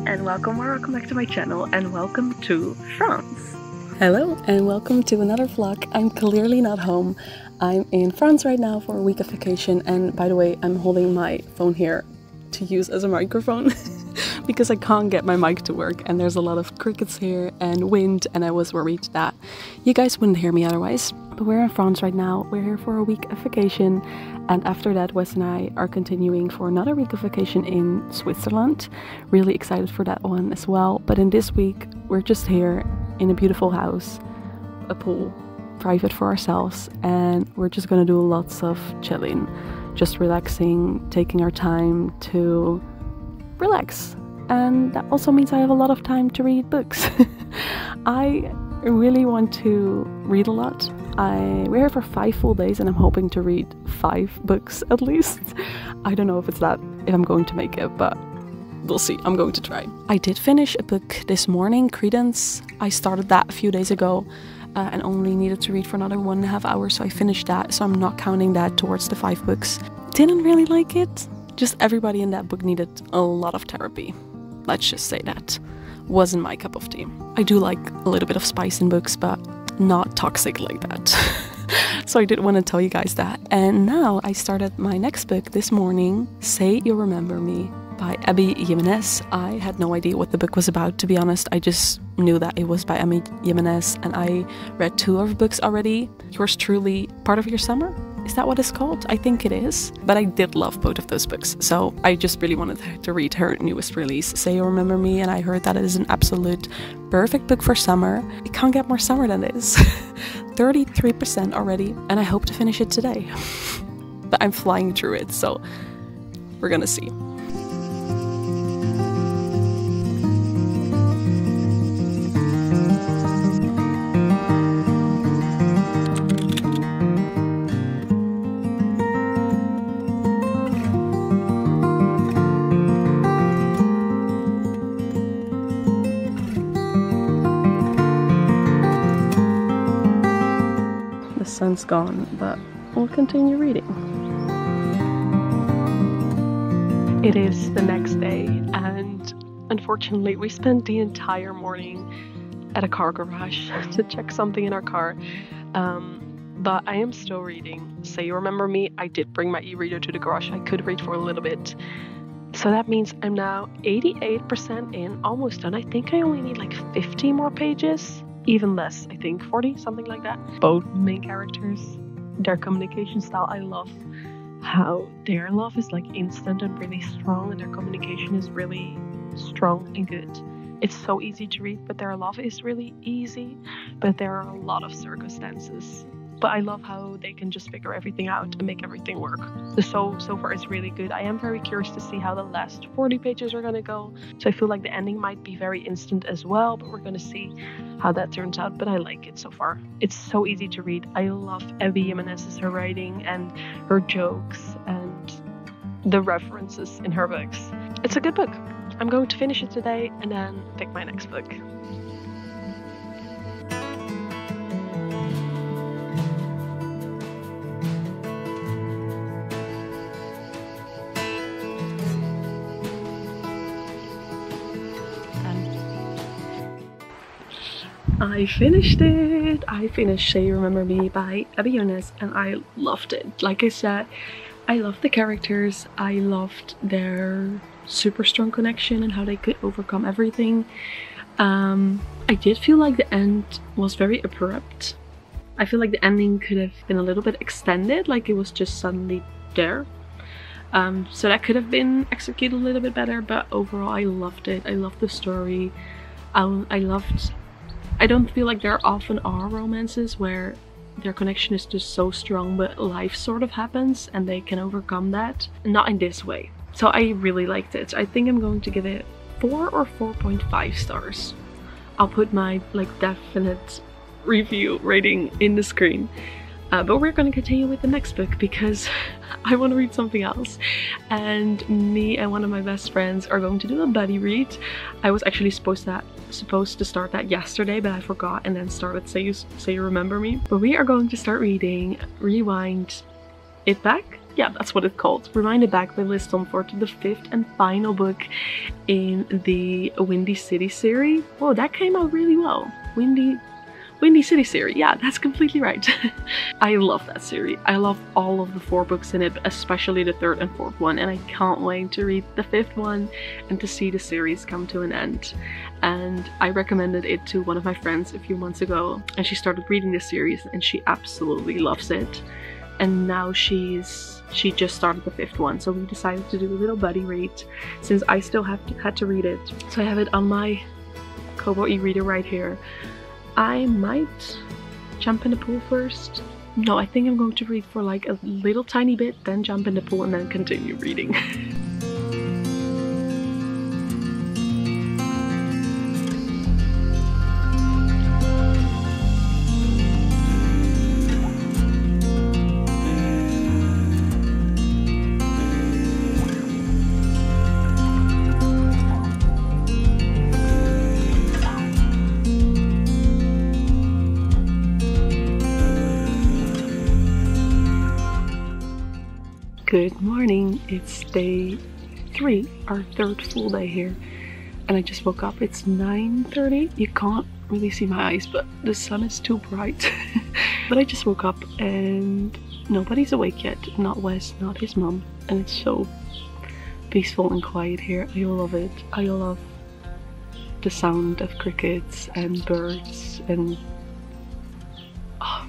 and welcome back to my channel, and welcome to France. Hello and welcome to another vlog. I'm clearly not home. I'm in France right now for a week of vacation, and by the way, I'm holding my phone here to use as a microphone because I can't get my mic to work and there's a lot of crickets here and wind, and I was worried that you guys wouldn't hear me otherwise. But we're in France right now. We're here for a week of vacation, and after that Wes and I are continuing for another week of vacation in Switzerland. Really excited for that one as well. But in this week we're just here in a beautiful house, a pool, private for ourselves, and we're just gonna do lots of chilling, just relaxing, taking our time to relax. And that also means I have a lot of time to read books. I really want to read a lot. We're here for 5 full days and I'm hoping to read 5 books at least. I don't know if I'm going to make it, but we'll see. I'm going to try. I did finish a book this morning, Credence. I started that a few days ago and only needed to read for another 1.5 hours, so I finished that, so I'm not counting that towards the 5 books. Didn't really like it. Just everybody in that book needed a lot of therapy. Let's just say that. Wasn't my cup of tea. I do like a little bit of spice in books, but not toxic like that. So I did want to tell you guys that. And now I started my next book this morning, Say You Remember Me by Jimenez. I had no idea what the book was about, to be honest. I just knew that it was by Jimenez, and I read 2 of her books already. Yours truly, Part of Your Summer? Is that what it's called? I think it is. But I did love both of those books, so I just really wanted to read her newest release, Say You Remember Me, and I heard that it is an absolute perfect book for summer. It can't get more summer than this. 33% already, and I hope to finish it today. But I'm flying through it, so we're gonna see. Sun's gone, but we'll continue reading. It is the next day, and unfortunately we spent the entire morning at a car garage to check something in our car, but I am still reading Say You Remember Me. I did bring my e-reader to the garage. I could read for a little bit, so that means I'm now 88% in, almost done. I think I only need like 50 more pages. Even less, I think 40, something like that. Both main characters, their communication style, I love how their love is like instant and really strong, and their communication is really strong and good. It's so easy to read, but their love is really easy, but there are a lot of circumstances. But I love how they can just figure everything out and make everything work. So far it's really good. I am very curious to see how the last 40 pages are gonna go. So I feel like the ending might be very instant as well, but we're gonna see how that turns out. But I like it so far. It's so easy to read. I love Jimenez's her writing and her jokes and the references in her books. It's a good book. I'm going to finish it today and then pick my next book. I finished it! I finished Say You Remember Me by Jimenez, and I loved it. Like I said, I loved the characters, I loved their super strong connection and how they could overcome everything. I did feel like the end was very abrupt. I feel like the ending could have been a little bit extended, like it was just suddenly there. So that could have been executed a little bit better, but overall I loved it. I loved the story. I don't feel like there often are romances where their connection is just so strong, but life sort of happens and they can overcome that. Not in this way. So I really liked it. I think I'm going to give it 4 or 4.5 stars. I'll put my definite review rating in the screen. But we're going to continue with the next book because I want to read something else, and me and one of my best friends are going to do a buddy read. I was actually supposed to start that yesterday, but I forgot and then started Say You Remember Me. But we are going to start reading Rewind It Back yeah, that's what it's called. Reminded Back by Liz Tomfore, to the 5th and final book in the Windy City series. Whoa, that came out really well. Windy City series, yeah, that's completely right. I love that series. I love all of the 4 books in it, especially the 3rd and 4th one, and I can't wait to read the 5th one and to see the series come to an end. And I recommended it to one of my friends a few months ago, and she started reading this series and she absolutely loves it. And now she just started the 5th one, so we decided to do a little buddy read since I still had to read it. So I have it on my Kobo e-reader right here. I might jump in the pool first. No, I think I'm going to read for like a little tiny bit, then jump in the pool and then continue reading. Good morning, it's day 3, our 3rd full day here, and I just woke up. It's 9:30. You can't really see my eyes, but the sun is too bright. But I just woke up and nobody's awake yet, not Wes, not his mom, and it's so peaceful and quiet here. I love it. I love the sound of crickets and birds, and oh,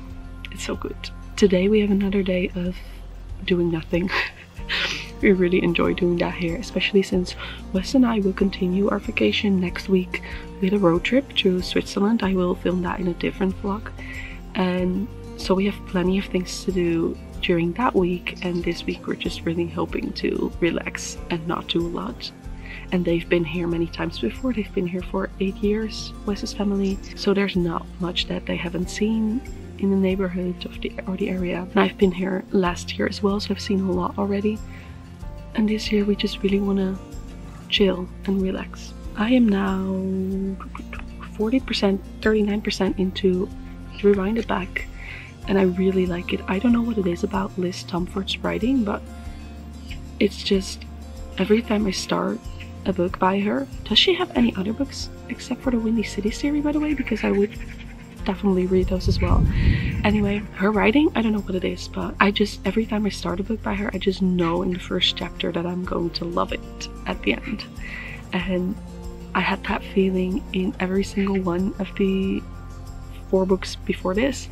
it's so good. Today we have another day of doing nothing. We really enjoy doing that here, especially since Wes and I will continue our vacation next week with a road trip to Switzerland. I will film that in a different vlog, and so we have plenty of things to do during that week, and this week we're just really hoping to relax and not do a lot. And they've been here many times before. They've been here for 8 years, Wes's family, so there's not much that they haven't seen in the neighborhood of the area. And I've been here last year as well, so I've seen a lot already. And this year we just really want to chill and relax. I am now 40%, 39% into Rewind It Back, and I really like it. I don't know what it is about Liz Tomfore's writing, but it's just every time I start a book by her. Does she have any other books except for the Windy City series, by the way? Because I would definitely read those as well. Anyway, her writing, I don't know what it is, but every time I start a book by her, I just know in the first chapter that I'm going to love it at the end. And I had that feeling in every single one of the 4 books before this,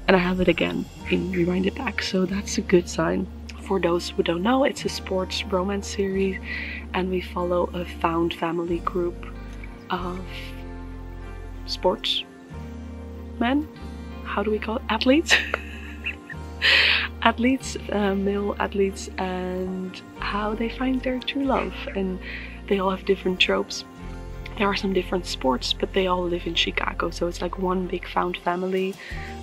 and I have it again in Rewind It Back, so that's a good sign. For those who don't know, it's a sports romance series, and we follow a found family group of sports men, how do we call it, athletes? Male athletes, and how they find their true love. And they all have different tropes. There are some different sports, but they all live in Chicago, so it's like one big found family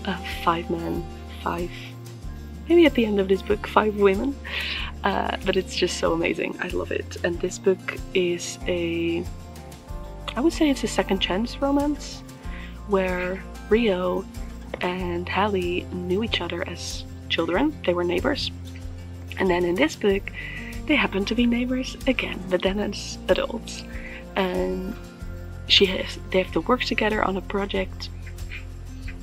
of 5 men, 5, maybe at the end of this book 5 women, but it's just so amazing. I love it. And this book is I would say it's a second chance romance, where Rio and Hallie knew each other as children. They were neighbors, and then in this book they happen to be neighbors again, but then as adults. And they have to work together on a project,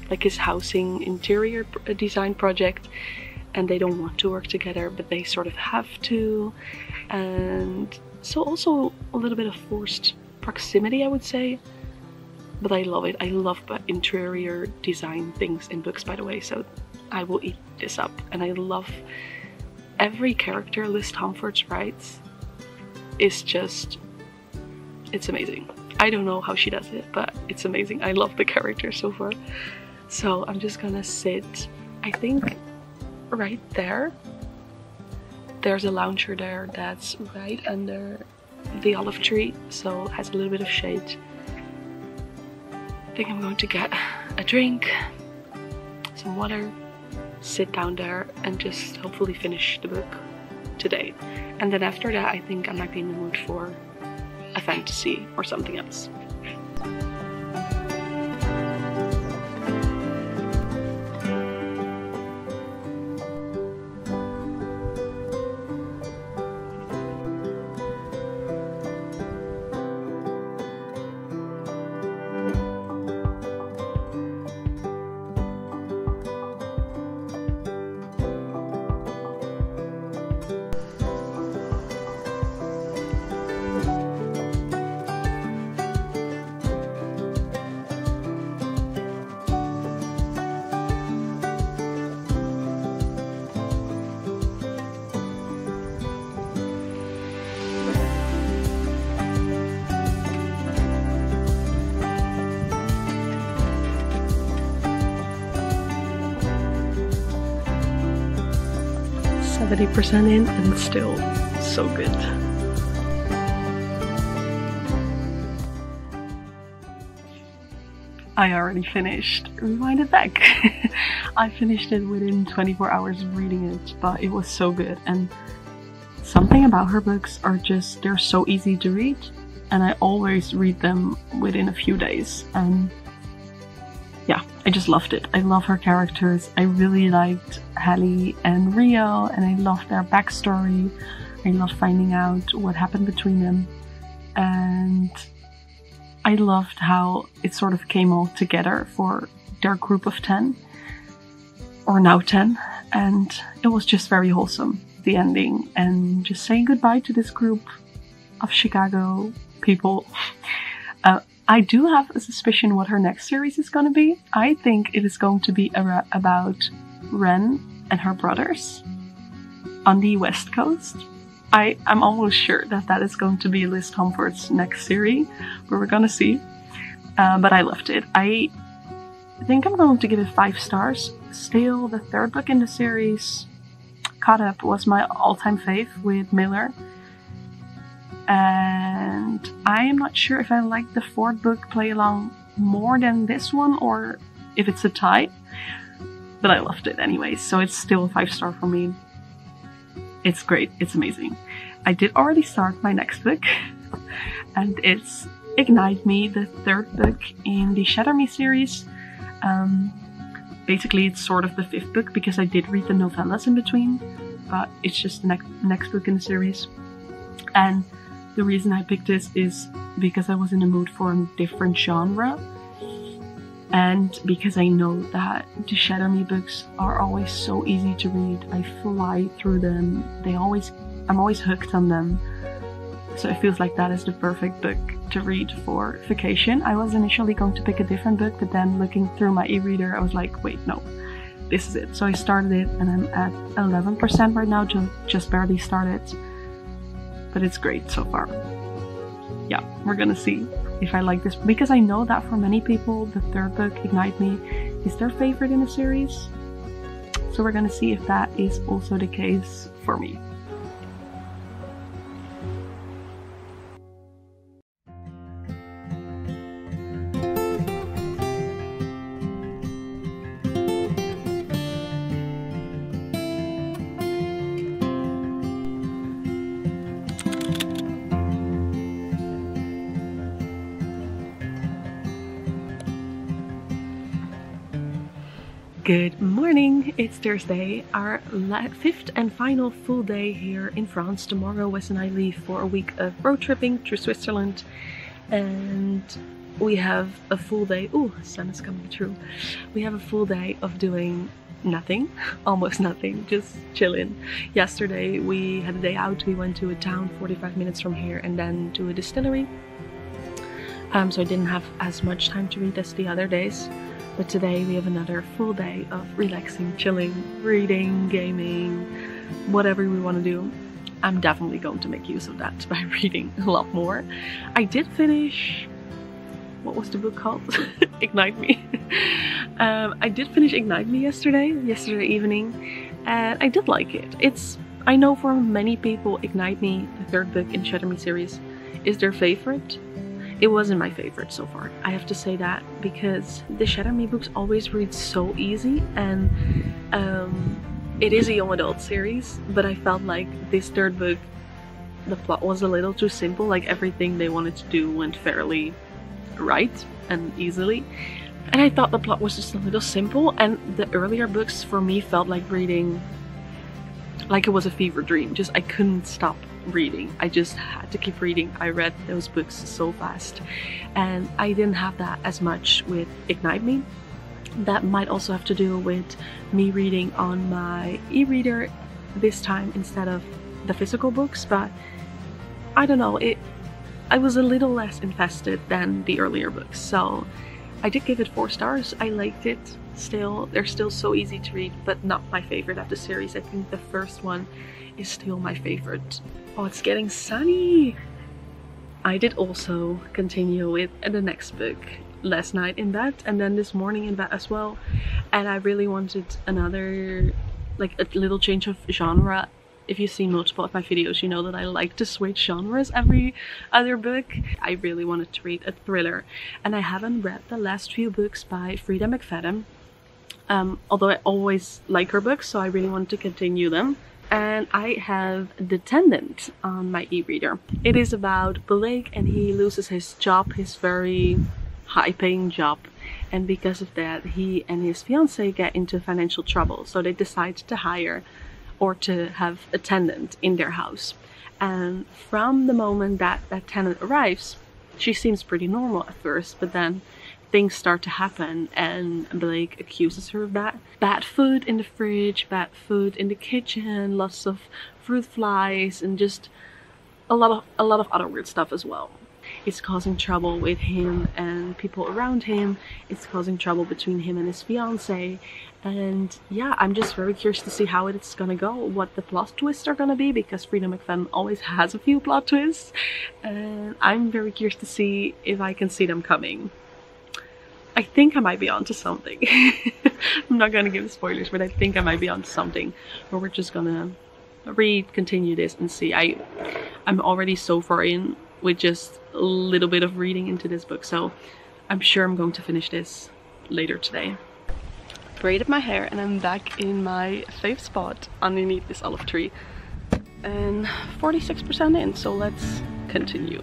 like his housing interior design project, and they don't want to work together, but they sort of have to. And so also a little bit of forced proximity, I would say. But I love it. I love interior design things in books, by the way, so I will eat this up. And I love every character Liz Tomfore writes. It's amazing. I don't know how she does it, but it's amazing. I love the characters so far. So I'm just gonna sit, I think, right there. There's a lounger there that's right under the olive tree, so it has a little bit of shade. I think I'm going to get a drink, some water, sit down there, and just hopefully finish the book today. And then after that, I think I might be in the mood for a fantasy or something else. 70% in and still so good. I already finished. Rewind it back. I finished it within 24 hours of reading it, but it was so good. And something about her books are just, they're so easy to read. And I always read them within a few days. And yeah, I just loved it. I love her characters. I really liked Hallie and Rio, and I loved their backstory. I loved finding out what happened between them. And I loved how it sort of came all together for their group of 10, or now 10, and it was just very wholesome, the ending, and just saying goodbye to this group of Chicago people. I do have a suspicion what her next series is going to be. I think it is going to be about Ren and her brothers on the West Coast. I'm almost sure that is going to be Liz Tomfore's next series, but we're gonna see. But I loved it. I think I'm going to give it 5 stars. Still, the 3rd book in the series, Caught Up, was my all-time fave with Miller. And I am not sure if I like the 4th book, Play Along, more than this one, or if it's a tie. But I loved it anyway, so it's still a 5-star for me. It's great, it's amazing. I did already start my next book, and it's Ignite Me, the 3rd book in the Shatter Me series. Basically, it's sort of the 5th book because I did read the novellas in between, but it's just the next book in the series. And the reason I picked this is because I was in the mood for a different genre, and because I know that the Shatter Me books are always so easy to read. I fly through them. I'm always hooked on them. So it feels like that is the perfect book to read for vacation. I was initially going to pick a different book, but then looking through my e-reader, I was like, wait, no, this is it. So I started it, and I'm at 11% right now, just barely started. But it's great so far. Yeah, we're gonna see if I like this, because I know that for many people the 3rd book, Ignite Me, is their favorite in the series. So we're gonna see if that is also the case for me. Good morning, it's Thursday, our 5th and final full day here in France. Tomorrow Wes and I leave for a week of road tripping through Switzerland, and we have a full day, ooh, sun is coming through. We have a full day of doing nothing, almost nothing, just chilling. Yesterday we had a day out. We went to a town 45 minutes from here and then to a distillery. So I didn't have as much time to read as the other days. But today we have another full day of relaxing, chilling, reading, gaming, whatever we want to do. I'm definitely going to make use of that by reading a lot more. I did finish, what was the book called? Ignite Me. I did finish Ignite Me yesterday evening, and I did like it. I know for many people Ignite Me, the 3rd book in Shatter Me series, is their favorite. It wasn't my favorite so far, I have to say that, because the Shatter Me books always read so easy, and it is a young adult series, but I felt like this 3rd book, the plot was a little too simple. Like everything they wanted to do went fairly right and easily, and I thought the plot was just a little simple, and the earlier books for me felt like reading like it was a fever dream. Just I couldn't stop reading. I just had to keep reading. I read those books so fast, and I didn't have that as much with Ignite Me. That might also have to do with me reading on my e-reader this time instead of the physical books, but I don't know, I was a little less invested than the earlier books, so I did give it 4 stars. I liked it. Still, they're still so easy to read, but not my favorite of the series. I think the first one is still my favorite. Oh, it's getting sunny! I did also continue with the next book last night in bed, and then this morning in bed as well, and I really wanted another, like a little change of genre if you've seen multiple of my videos, you know that I like to switch genres every other book. I really wanted to read a thriller, and I haven't read the last few books by Freida McFadden, although I always like her books, so I really wanted to continue them. And I have The Tenant on my e-reader. It is about Blake, and he loses his job, his very high-paying job, and because of that he and his fiance get into financial trouble, so they decide to hire or to have a tenant in their house. And from the moment that that tenant arrives, she seems pretty normal at first, but then things start to happen, and Blake accuses her of that. Bad food in the fridge, bad food in the kitchen, lots of fruit flies, and just a lot of other weird stuff as well. It's causing trouble with him and people around him. It's causing trouble between him and his fiance. And yeah, I'm just very curious to see how it's gonna go, what the plot twists are gonna be, because Freida McFadden always has a few plot twists, and I'm very curious to see if I can see them coming. I think I might be onto something. I'm not gonna give spoilers, but I think I might be onto something, or we're just gonna continue this and see. I'm already so far in with just a little bit of reading into this book, so I'm sure I'm going to finish this later today. Braided my hair, and I'm back in my fave spot underneath this olive tree, and 46% in, so let's continue.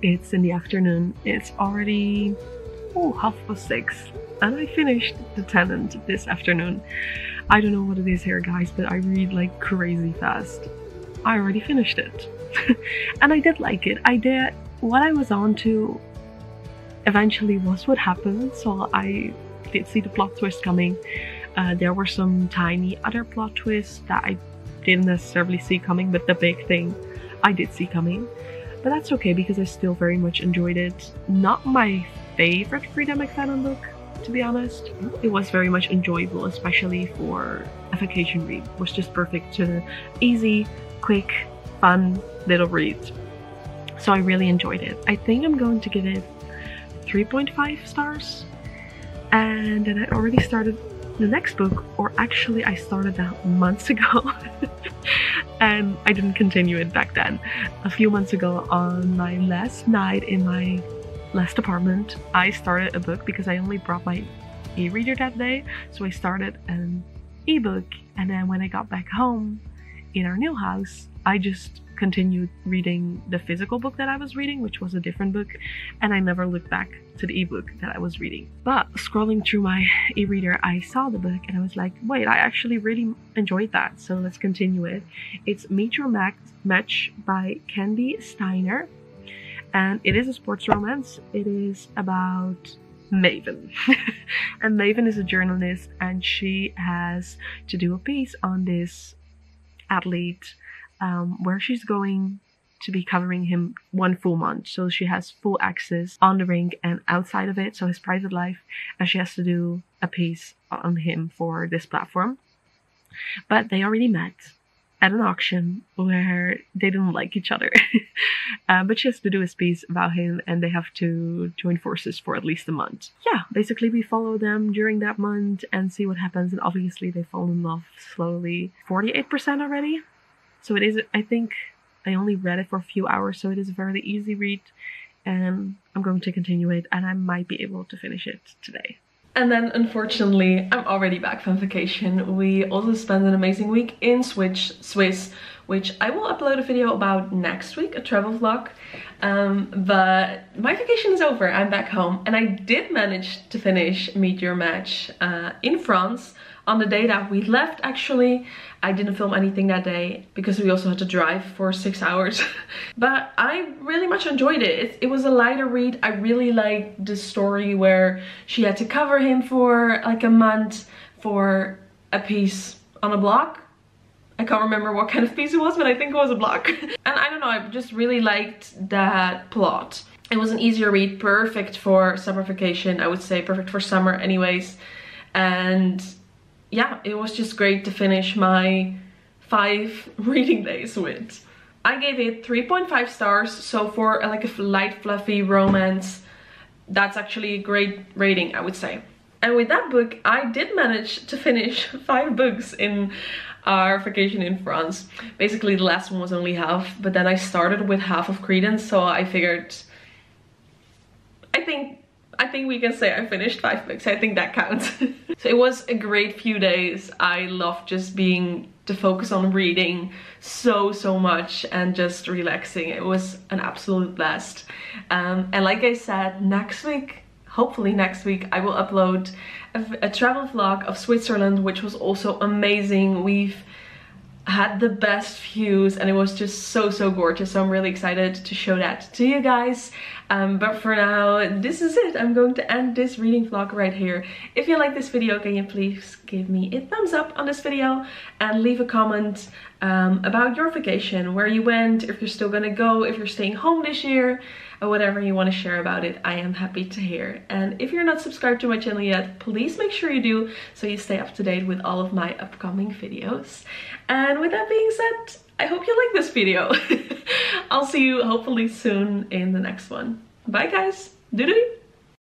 It's in the afternoon. It's already 6:30, and I finished The Tenant this afternoon. I don't know what it is here, guys, but I read like crazy fast. I already finished it. And I did like it. What I was on to eventually was what happened, so I did see the plot twist coming. There were some tiny other plot twists that I didn't necessarily see coming, but the big thing I did see coming. But that's okay, because I still very much enjoyed it. Not my favorite Freida McFadden book, to be honest. It was very much enjoyable, especially for a vacation read. It was just perfect to easy, quick, fun little read. So I really enjoyed it. I think I'm going to give it 3.5 stars. And then I already started the next book, or actually I started that months ago. And I didn't continue it back then. A few months ago, on my last night in my last apartment, I started a book because I only brought my e-reader that day. So I started an e-book, and then when I got back home in our new house, I just continued reading the physical book that I was reading, which was a different book, and I never looked back to the ebook that I was reading. But scrolling through my e-reader, I saw the book and I was like, wait, I actually really enjoyed that, so let's continue it. It's Meet Your Match by Kandi Steiner, and it is a sports romance. It is about Maven. And Maven is a journalist, and she has to do a piece on this athlete where she's going to be covering him one full month. So she has full access on the ring and outside of it, so his private life, and she has to do a piece on him for this platform. But they already met, at an auction where they didn't like each other. But she has to do a speech about him and they have to join forces for at least a month. Yeah, basically we follow them during that month and see what happens, and obviously they fall in love slowly. 48% already. So it is, I think, I only read it for a few hours, so it is a very easy read, and I'm going to continue it, and I might be able to finish it today. And then unfortunately, I'm already back from vacation. We also spent an amazing week in Swiss, which I will upload a video about next week, a travel vlog. But my vacation is over, I'm back home, and I did manage to finish Meet Your Match in France on the day that we left. Actually, I didn't film anything that day because we also had to drive for 6 hours. But I really much enjoyed it. It was a lighter read. I really liked the story where she had to cover him for like a month for a piece on a block. I can't remember what kind of piece it was, but I think it was a block. And I don't know, I just really liked that plot. It was an easier read, perfect for summer vacation, I would say, perfect for summer anyways. And yeah, it was just great to finish my 5 reading days with. I gave it 3.5 stars, so for like a light fluffy romance, that's actually a great rating, I would say. And with that book, I did manage to finish 5 books in our vacation in France. Basically the last one was only half, but then I started with half of Credence, so I figured, I think we can say I finished 5 books. I think that counts. So it was a great few days. I loved just being to focus on reading so much and just relaxing. It was an absolute blast. And like I said, next week, hopefully next week, I will upload a travel vlog of Switzerland, which was also amazing. We've had the best views and it was just so gorgeous, so I'm really excited to show that to you guys. But for now, this is it. I'm going to end this reading vlog right here. If you like this video, can you please give me a thumbs up on this video and leave a comment about your vacation, where you went, if you're still gonna go, if you're staying home this year, or whatever you want to share about it. I am happy to hear. And if you're not subscribed to my channel yet, please make sure you do, so you stay up to date with all of my upcoming videos. And with that being said, I hope you like this video. I'll see you hopefully soon in the next one. Bye guys. Doei doei.